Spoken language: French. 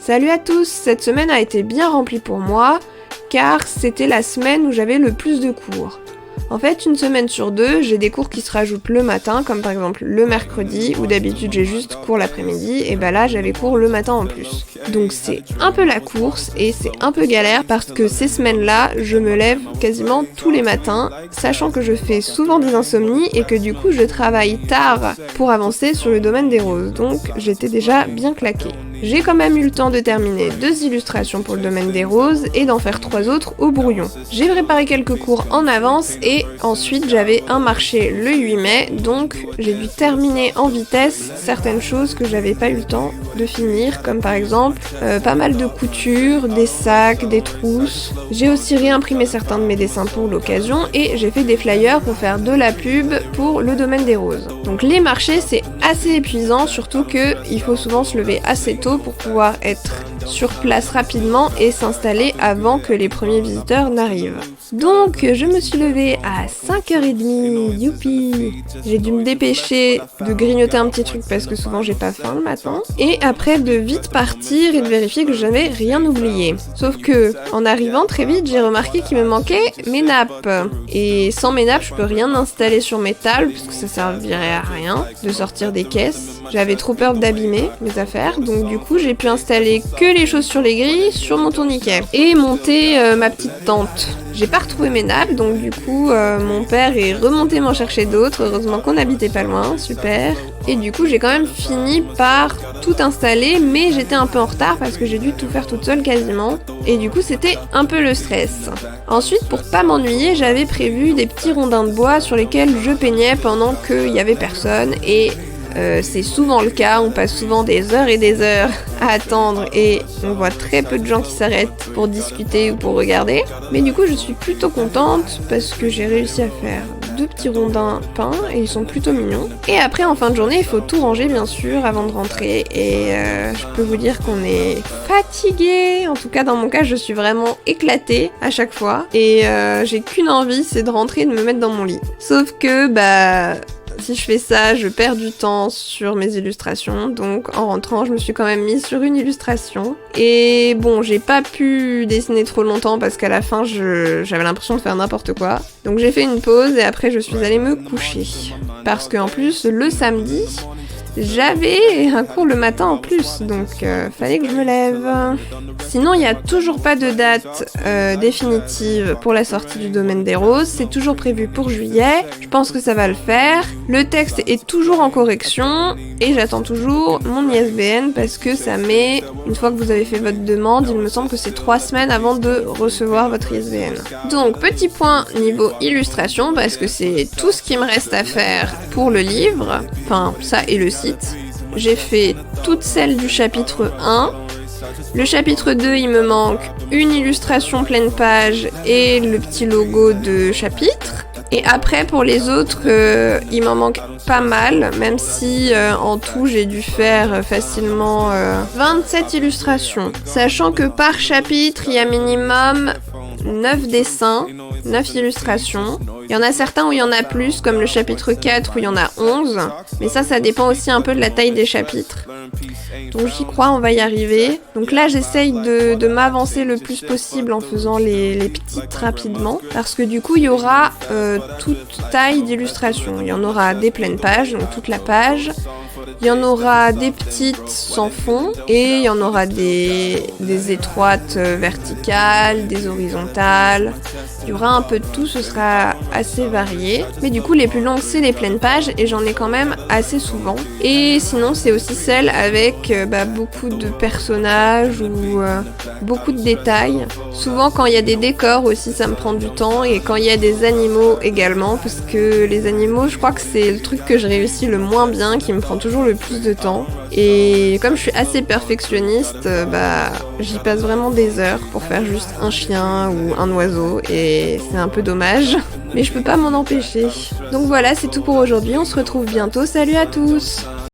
Salut à tous, cette semaine a été bien remplie pour moi, car c'était la semaine où j'avais le plus de cours. En fait, une semaine sur deux, j'ai des cours qui se rajoutent le matin, comme par exemple le mercredi, où d'habitude j'ai juste cours l'après-midi, et bah là j'avais cours le matin en plus. Donc c'est un peu la course, et c'est un peu galère, parce que ces semaines-là, je me lève quasiment tous les matins, sachant que je fais souvent des insomnies, et que du coup je travaille tard pour avancer sur le domaine des roses, donc j'étais déjà bien claquée. J'ai quand même eu le temps de terminer 2 illustrations pour le domaine des roses et d'en faire 3 autres au brouillon. J'ai préparé quelques cours en avance et ensuite j'avais un marché le 8 mai, donc j'ai dû terminer en vitesse certaines choses que j'avais pas eu le temps de finir, comme par exemple pas mal de coutures, des sacs, des trousses. J'ai aussi réimprimé certains de mes dessins pour l'occasion et j'ai fait des flyers pour faire de la pub pour le domaine des roses. Donc les marchés c'est assez épuisant, surtout que il faut souvent se lever assez tôt pour pouvoir être sur place rapidement et s'installer avant que les premiers visiteurs n'arrivent. Donc je me suis levée à 5h30, youpi! J'ai dû me dépêcher de grignoter un petit truc parce que souvent j'ai pas faim le matin, et après de vite partir et de vérifier que je n'avais rien oublié. Sauf que en arrivant très vite j'ai remarqué qu'il me manquait mes nappes, et sans mes nappes je peux rien installer sur mes tables parce que ça servirait à rien de sortir des caisses. J'avais trop peur d'abîmer mes affaires, donc du coup j'ai pu installer que les choses sur les grilles sur mon tourniquet et monter ma petite tente. J'ai pas retrouvé mes nappes, donc du coup mon père est remonté m'en chercher d'autres, heureusement qu'on n'habitait pas loin, super. Et du coup j'ai quand même fini par tout installer, mais j'étais un peu en retard parce que j'ai dû tout faire toute seule quasiment, et du coup c'était un peu le stress. Ensuite, pour pas m'ennuyer, j'avais prévu des petits rondins de bois sur lesquels je peignais pendant qu'il y avait personne, et c'est souvent le cas, on passe souvent des heures et des heures à attendre et on voit très peu de gens qui s'arrêtent pour discuter ou pour regarder. Mais du coup je suis plutôt contente parce que j'ai réussi à faire 2 petits rondins peints et ils sont plutôt mignons. Et après en fin de journée il faut tout ranger bien sûr avant de rentrer, et je peux vous dire qu'on est fatigué. En tout cas dans mon cas je suis vraiment éclatée à chaque fois et j'ai qu'une envie, c'est de rentrer et de me mettre dans mon lit. Sauf que si je fais ça, je perds du temps sur mes illustrations, donc en rentrant, je me suis quand même mise sur une illustration. Et bon, j'ai pas pu dessiner trop longtemps parce qu'à la fin, j'avais l'impression de faire n'importe quoi. Donc j'ai fait une pause et après, je suis allée me coucher. Parce qu'en plus, le samedi, j'avais un cours le matin en plus, donc fallait que je me lève. Sinon, il n'y a toujours pas de date définitive pour la sortie du domaine des roses. C'est toujours prévu pour juillet. Je pense que ça va le faire. Le texte est toujours en correction et j'attends toujours mon ISBN parce que ça met, une fois que vous avez fait votre demande, il me semble que c'est 3 semaines avant de recevoir votre ISBN. Donc, petit point niveau illustration parce que c'est tout ce qui me reste à faire pour le livre. Enfin, ça et le site. J'ai fait toutes celles du chapitre 1. Le chapitre 2, il me manque une illustration pleine page et le petit logo de chapitre. Et après, pour les autres, il m'en manque pas mal, même si en tout, j'ai dû faire facilement 27 illustrations. Sachant que par chapitre, il y a minimum 9 dessins, 9 illustrations. Il y en a certains où il y en a plus, comme le chapitre 4 où il y en a 11. Mais ça dépend aussi un peu de la taille des chapitres. Donc j'y crois, on va y arriver. Donc là, j'essaye de m'avancer le plus possible en faisant les petites rapidement. Parce que du coup, il y aura toute taille d'illustration. Il y en aura des pleines pages, donc toute la page. Il y en aura des petites sans fond et il y en aura des étroites verticales, des horizontales. Il y aura un peu de tout, ce sera assez varié. Mais du coup, les plus longues, c'est les pleines pages et j'en ai quand même assez souvent. Et sinon, c'est aussi celles avec beaucoup de personnages ou beaucoup de détails. Souvent, quand il y a des décors aussi, ça me prend du temps, et quand il y a des animaux également, parce que les animaux, je crois que c'est le truc que je réussis le moins bien, qui me prend toujours le plus de temps. Et comme je suis assez perfectionniste, j'y passe vraiment des heures pour faire juste un chien ou un oiseau, et c'est un peu dommage, mais je peux pas m'en empêcher. Donc voilà, c'est tout pour aujourd'hui, on se retrouve bientôt, salut à tous!